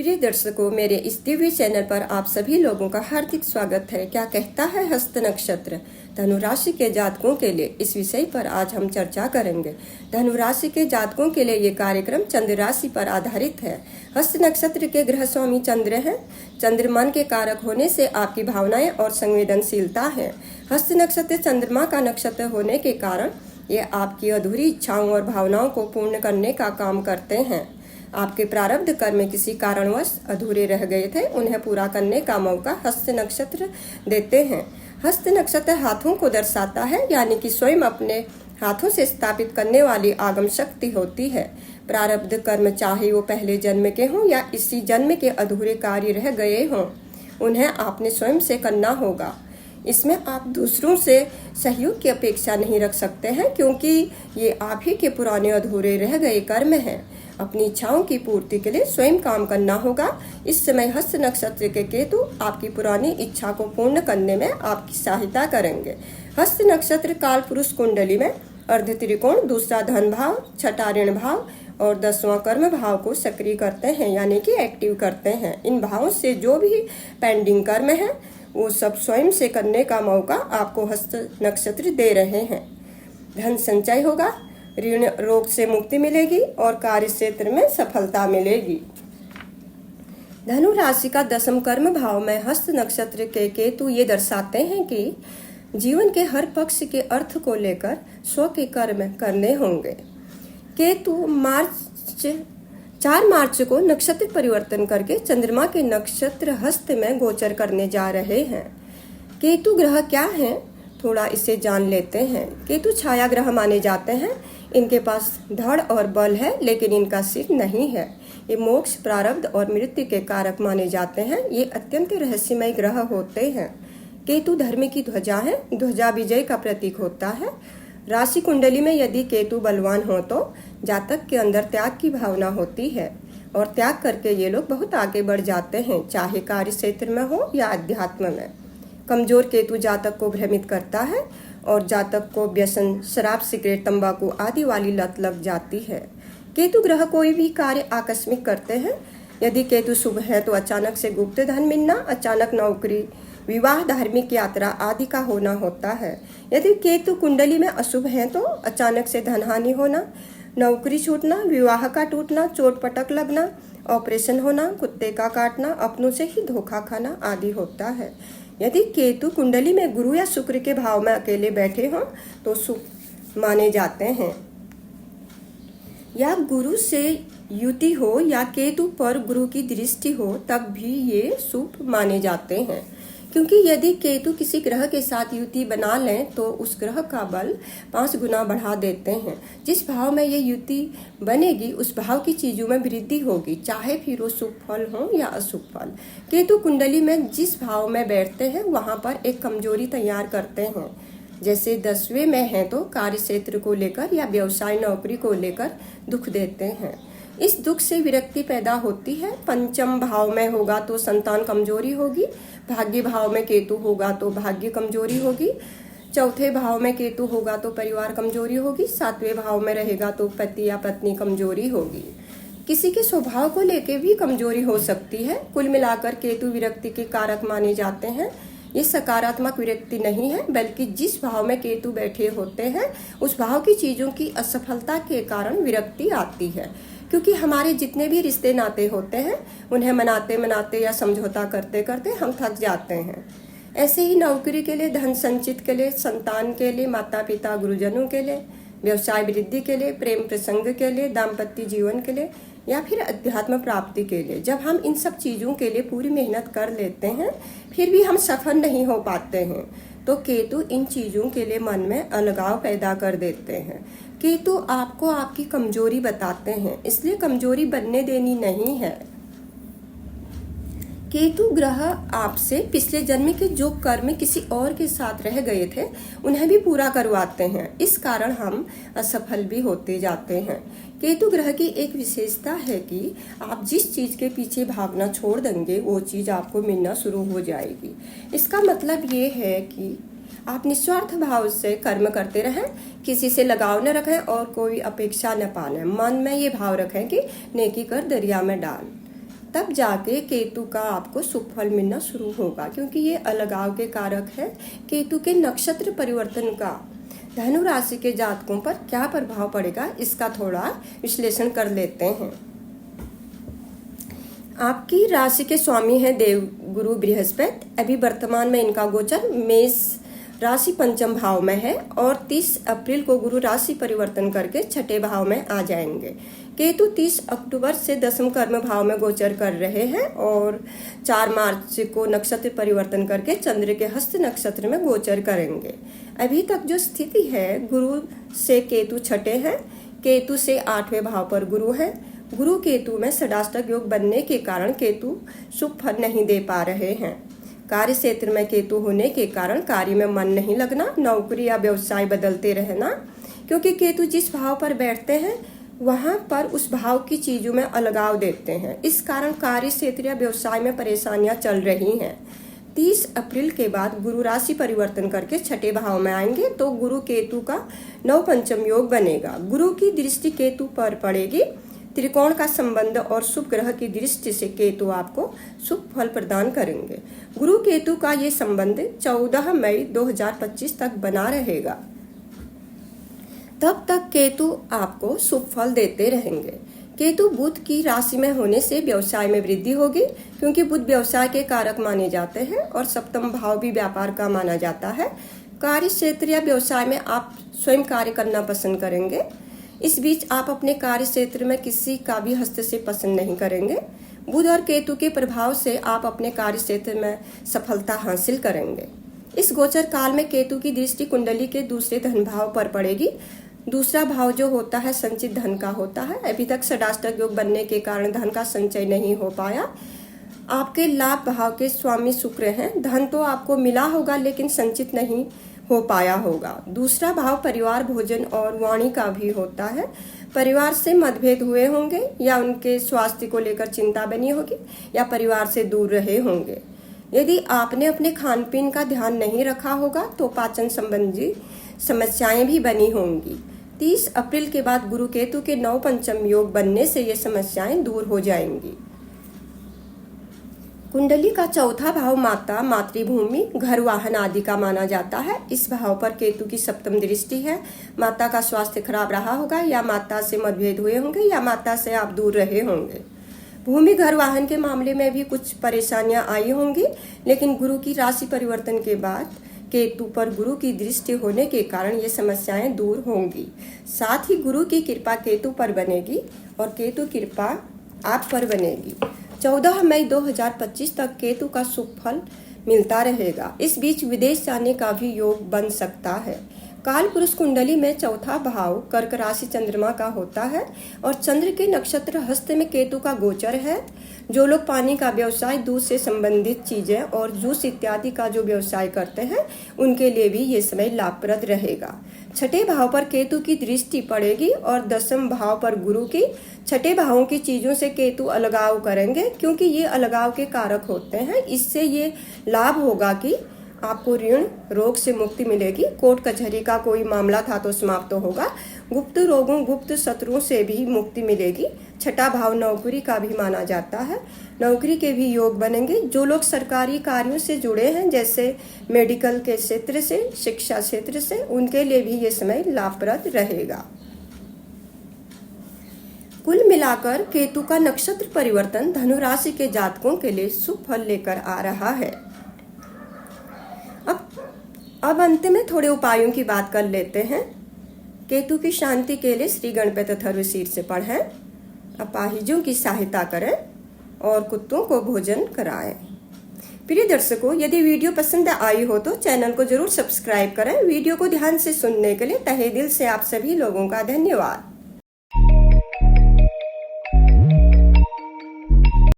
प्रिय दर्शकों, मेरे इस दिव्य चैनल पर आप सभी लोगों का हार्दिक स्वागत है। क्या कहता है हस्त नक्षत्र धनु राशि के जातकों के लिए, इस विषय पर आज हम चर्चा करेंगे। धनु राशि के जातकों के लिए ये कार्यक्रम चंद्र राशि पर आधारित है। हस्त नक्षत्र के ग्रह स्वामी चंद्र हैं। चंद्र मन के कारक होने से आपकी भावनाएं और संवेदनशीलता है। हस्त नक्षत्र चंद्रमा का नक्षत्र होने के कारण ये आपकी अधूरी इच्छाओं और भावनाओं को पूर्ण करने का काम करते हैं। आपके प्रारब्ध कर्म किसी कारणवश अधूरे रह गए थे, उन्हें पूरा करने का मौका हस्त नक्षत्र देते हैं। हस्त नक्षत्र हाथों को दर्शाता है, यानी कि स्वयं अपने हाथों से स्थापित करने वाली आगम शक्ति होती है। प्रारब्ध कर्म चाहे वो पहले जन्म के हों या इसी जन्म के अधूरे कार्य रह गए हों, उन्हें आपने स्वयं से करना होगा। इसमें आप दूसरों से सहयोग की अपेक्षा नहीं रख सकते हैं, क्योंकि ये आप ही के पुराने अधूरे रह गए कर्म हैं। अपनी इच्छाओं की पूर्ति के लिए स्वयं काम करना होगा। इस समय हस्त नक्षत्र के केतु आपकी पुरानी इच्छा को पूर्ण करने में आपकी सहायता करेंगे। हस्त नक्षत्र काल पुरुष कुंडली में अर्ध त्रिकोण, दूसरा धन भाव, छठा ऋण भाव और 10वां कर्म भाव को सक्रिय करते हैं, यानी कि एक्टिव करते हैं। इन भावों से जो भी पेंडिंग कर्म है वो सब स्वयं से करने का मौका आपको हस्त नक्षत्र दे रहे हैं। धन संचय होगा, ऋण रोग से मुक्ति मिलेगी और कार्य क्षेत्र में सफलता मिलेगी। धनु राशि का 10वां कर्म भाव में हस्त नक्षत्र के केतु ये दर्शाते हैं कि जीवन के हर पक्ष के अर्थ को लेकर स्व के कर्म करने होंगे। केतु 4 मार्च को नक्षत्र परिवर्तन करके चंद्रमा के नक्षत्र हस्त में गोचर करने जा रहे हैं। केतु ग्रह क्या है, थोड़ा इसे जान लेते हैं। केतु छाया ग्रह माने जाते हैं। इनके पास धड़ और बल है, लेकिन इनका सिर नहीं है। ये मोक्ष, प्रारब्ध और मृत्यु के कारक माने जाते हैं। ये अत्यंत रहस्यमय ग्रह होते हैं। केतु धर्म की ध्वजा है। ध्वजा विजय का प्रतीक होता है। राशि कुंडली में यदि केतु बलवान हो तो जातक के अंदर त्याग की भावना होती है और त्याग करके ये लोग बहुत आगे बढ़ जाते हैं, चाहे कार्य क्षेत्र में हो या अध्यात्म में। कमजोर केतु जातक को भ्रमित करता है और जातक को व्यसन, शराब, सिगरेट, तंबाकू आदि वाली लत लग जाती है। केतु ग्रह कोई भी कार्य आकस्मिक करते हैं। यदि केतु शुभ है तो अचानक से गुप्त धन मिलना, अचानक नौकरी, विवाह, धार्मिक यात्रा आदि का होना होता है। यदि केतु कुंडली में अशुभ है तो अचानक से धनहानि होना, नौकरी छूटना, विवाह का टूटना, चोट पटक लगना, ऑपरेशन होना, कुत्ते का काटना, अपनों से ही धोखा खाना आदि होता है। यदि केतु कुंडली में गुरु या शुक्र के भाव में अकेले बैठे हों तो शुभ माने जाते हैं। या गुरु से युति हो या केतु पर गुरु की दृष्टि हो तब भी ये शुभ माने जाते हैं, क्योंकि यदि केतु किसी ग्रह के साथ युति बना लें तो उस ग्रह का बल 5 गुना बढ़ा देते हैं। जिस भाव में ये युति बनेगी उस भाव की चीजों में वृद्धि होगी, चाहे फिर वो शुभ फल हो या अशुभ फल। केतु कुंडली में जिस भाव में बैठते हैं वहां पर एक कमजोरी तैयार करते हैं। जैसे 10वें में है तो कार्य क्षेत्र को लेकर या व्यवसाय, नौकरी को लेकर दुख देते हैं। इस दुख से विरक्ति पैदा होती है। पंचम भाव में होगा तो संतान कमजोरी होगी। भाग्य भाव में केतु होगा तो भाग्य कमजोरी होगी। चौथे भाव में केतु होगा तो परिवार कमजोरी होगी। 7वें भाव में रहेगा तो पति या पत्नी कमजोरी होगी। किसी के स्वभाव को लेकर भी कमजोरी हो सकती है। कुल मिलाकर केतु विरक्ति के कारक माने जाते हैं। ये सकारात्मक विरक्ति नहीं है, बल्कि जिस भाव में केतु बैठे होते हैं उस भाव की चीजों की असफलता के कारण विरक्ति आती है। क्योंकि हमारे जितने भी रिश्ते नाते होते हैं उन्हें मनाते मनाते या समझौता करते करते हम थक जाते हैं। ऐसे ही नौकरी के लिए, धन संचित के लिए, संतान के लिए, माता पिता गुरुजनों के लिए, व्यवसाय वृद्धि के लिए, प्रेम प्रसंग के लिए, दाम्पत्य जीवन के लिए या फिर अध्यात्म प्राप्ति के लिए, जब हम इन सब चीजों के लिए पूरी मेहनत कर लेते हैं फिर भी हम सफल नहीं हो पाते हैं तो केतु इन चीजों के लिए मन में अलगाव पैदा कर देते हैं। केतु आपको आपकी कमजोरी बताते हैं, इसलिए कमजोरी बनने देनी नहीं है। केतु ग्रह आपसे पिछले जन्म के जो कर्म किसी और के साथ रह गए थे उन्हें भी पूरा करवाते हैं। इस कारण हम असफल भी होते जाते हैं। केतु ग्रह की एक विशेषता है कि आप जिस चीज के पीछे भागना छोड़ देंगे वो चीज आपको मिलना शुरू हो जाएगी। इसका मतलब ये है कि आप निस्वार्थ भाव से कर्म करते रहें, किसी से लगाव न रखें और कोई अपेक्षा न पालें। मन में ये भाव रखें कि नेकी कर दरिया में डाल। तब जाके केतु का आपको शुभ फल मिलना शुरू होगा, क्योंकि ये अलगाव के कारक है। केतु के नक्षत्र परिवर्तन का धनु राशि के जातकों पर क्या प्रभाव पड़ेगा, इसका थोड़ा विश्लेषण कर लेते हैं। आपकी राशि के स्वामी है देव गुरु बृहस्पति। अभी वर्तमान में इनका गोचर मेष राशि पंचम भाव में है और 30 अप्रैल को गुरु राशि परिवर्तन करके छठे भाव में आ जाएंगे। केतु 30 अक्टूबर से दसम कर्म भाव में गोचर कर रहे हैं और 4 मार्च को नक्षत्र परिवर्तन करके चंद्र के हस्त नक्षत्र में गोचर करेंगे। अभी तक जो स्थिति है, गुरु से केतु छठे हैं, केतु से 8वें भाव पर गुरु है। गुरु केतु में षडाष्टक योग बनने के कारण केतु शुभ फल नहीं दे पा रहे हैं। कार्य क्षेत्र में केतु होने के कारण कार्य में मन नहीं लगना, नौकरी या व्यवसाय बदलते रहना, क्योंकि केतु जिस भाव पर बैठते हैं वहां पर उस भाव की चीजों में अलगाव देते हैं। इस कारण कार्य क्षेत्र या व्यवसाय में परेशानियां चल रही हैं। 30 अप्रैल के बाद गुरु राशि परिवर्तन करके छठे भाव में आएंगे तो गुरु केतु का नव पंचम योग बनेगा। गुरु की दृष्टि केतु पर पड़ेगी। त्रिकोण का संबंध और शुभ ग्रह की दृष्टि से केतु आपको शुभ फल प्रदान करेंगे। गुरु केतु का ये संबंध 14 मई 2025 तक बना रहेगा। तब तक केतु आपको शुभ फल देते रहेंगे। केतु बुध की राशि में होने से व्यवसाय में वृद्धि होगी, क्योंकि बुध व्यवसाय के कारक माने जाते हैं और सप्तम भाव भी व्यापार का माना जाता है। कार्य क्षेत्र या व्यवसाय में आप स्वयं कार्य करना पसंद करेंगे। इस बीच आप अपने कार्य क्षेत्र में किसी का भी हस्तक्षेप पसंद नहीं करेंगे। बुध और केतु के प्रभाव से आप अपने कार्य क्षेत्र में सफलता हासिल करेंगे। इस गोचर काल में केतु की दृष्टि कुंडली के दूसरे धन भाव पर पड़ेगी। दूसरा भाव जो होता है संचित धन का होता है। अभी तक षडाष्टक योग बनने के कारण धन का संचय नहीं हो पाया। आपके लाभ भाव के स्वामी शुक्र हैं। धन तो आपको मिला होगा लेकिन संचित नहीं हो पाया होगा। दूसरा भाव परिवार, भोजन और वाणी का भी होता है। परिवार से मतभेद हुए होंगे या उनके स्वास्थ्य को लेकर चिंता बनी होगी या परिवार से दूर रहे होंगे। यदि आपने अपने खान पीन का ध्यान नहीं रखा होगा तो पाचन संबंधी समस्याएं भी बनी होंगी। 30 अप्रैल के बाद गुरु केतु के नव पंचम योग बनने से ये समस्याएं दूर हो जाएंगी। कुंडली का चौथा भाव माता, मातृभूमि, घर, वाहन आदि का माना जाता है। इस भाव पर केतु की सप्तम दृष्टि है। माता का स्वास्थ्य खराब रहा होगा या माता से मतभेद हुए होंगे या माता से आप दूर रहे होंगे। भूमि, घर, वाहन के मामले में भी कुछ परेशानियां आई होंगी, लेकिन गुरु की राशि परिवर्तन के बाद केतु पर गुरु की दृष्टि होने के कारण ये समस्याएं दूर होंगी। साथ ही गुरु की कृपा केतु पर बनेगी और केतु कृपा आप पर बनेगी। 14 मई 2025 तक केतु का शुभ फल मिलता रहेगा। इस बीच विदेश जाने का भी योग बन सकता है। काल पुरुष कुंडली में चौथा भाव कर्क राशि चंद्रमा का होता है और चंद्र के नक्षत्र हस्त में केतु का गोचर है। जो लोग पानी का व्यवसाय, दूध से संबंधित चीजें और जूस इत्यादि का जो व्यवसाय करते हैं उनके लिए भी ये समय लाभप्रद रहेगा। छठे भाव पर केतु की दृष्टि पड़ेगी और दसम भाव पर गुरु की। छठे भावों की चीजों से केतु अलगाव करेंगे, क्योंकि ये अलगाव के कारक होते हैं। इससे ये लाभ होगा कि आपको ऋण रोग से मुक्ति मिलेगी। कोर्ट कचहरी का कोई मामला था तो समाप्त होगा। गुप्त रोगों, गुप्त शत्रुओं से भी मुक्ति मिलेगी। छठा भाव नौकरी का भी माना जाता है। नौकरी के भी योग बनेंगे। जो लोग सरकारी कार्यों से जुड़े हैं, जैसे मेडिकल के क्षेत्र से, शिक्षा क्षेत्र से, उनके लिए भी ये समय लाभप्रद रहेगा। कुल मिलाकर केतु का नक्षत्र परिवर्तन धनु राशि के जातकों के लिए शुभ फल लेकर आ रहा है। अब अंत में थोड़े उपायों की बात कर लेते हैं। केतु की शांति के लिए श्री गणपति अथर्वशीर से पढ़ें, अपाहिजों की सहायता करें और कुत्तों को भोजन कराएं। प्रिय दर्शकों, यदि वीडियो पसंद आई हो तो चैनल को जरूर सब्सक्राइब करें। वीडियो को ध्यान से सुनने के लिए तहे दिल से आप सभी लोगों का धन्यवाद।